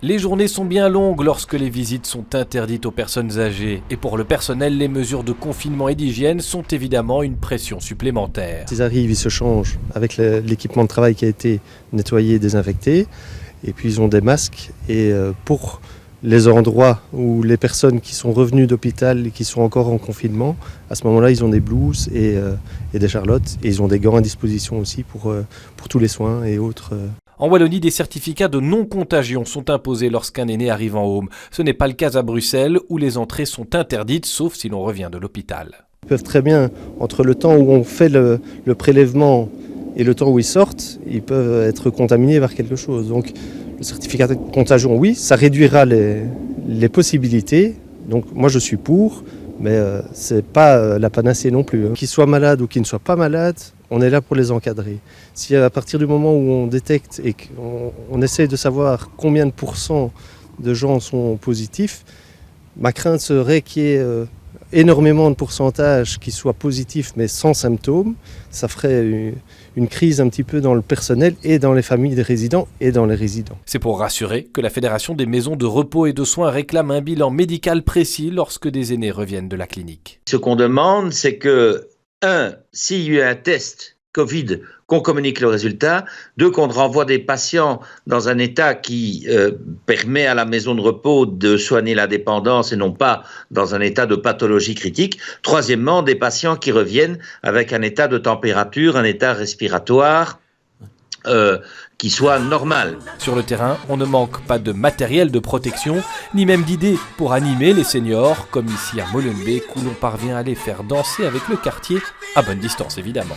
Les journées sont bien longues lorsque les visites sont interdites aux personnes âgées. Et pour le personnel, les mesures de confinement et d'hygiène sont évidemment une pression supplémentaire. Ils arrivent, ils se changent avec l'équipement de travail qui a été nettoyé et désinfecté. Et puis ils ont des masques. Et pour les endroits où les personnes qui sont revenues d'hôpital et qui sont encore en confinement, à ce moment-là, ils ont des blouses et des charlottes. Et ils ont des gants à disposition aussi pour tous les soins et autres. En Wallonie, des certificats de non-contagion sont imposés lorsqu'un aîné arrive en home. Ce n'est pas le cas à Bruxelles, où les entrées sont interdites, sauf si l'on revient de l'hôpital. Ils peuvent très bien, entre le temps où on fait le prélèvement et le temps où ils sortent, ils peuvent être contaminés par quelque chose. Donc le certificat de contagion, oui, ça réduira les possibilités. Donc moi je suis pour, mais ce n'est pas la panacée non plus. Qu'ils soient malades ou qu'ils ne soient pas malades, on est là pour les encadrer. Si à partir du moment où on détecte et qu'on essaye de savoir combien de pourcents de gens sont positifs, ma crainte serait qu'il y ait énormément de pourcentages qui soient positifs mais sans symptômes. Ça ferait une crise un petit peu dans le personnel et dans les familles des résidents et dans les résidents. C'est pour rassurer que la Fédération des maisons de repos et de soins réclame un bilan médical précis lorsque des aînés reviennent de la clinique. Ce qu'on demande, c'est que, 1, s'il y a un test Covid, qu'on communique le résultat. 2, qu'on renvoie des patients dans un état qui permet à la maison de repos de soigner la dépendance et non pas dans un état de pathologie critique. 3, des patients qui reviennent avec un état de température, un état respiratoire qui soit normal. Sur le terrain, on ne manque pas de matériel de protection, ni même d'idées pour animer les seniors, comme ici à Molenbeek, où l'on parvient à les faire danser avec le quartier, à bonne distance évidemment.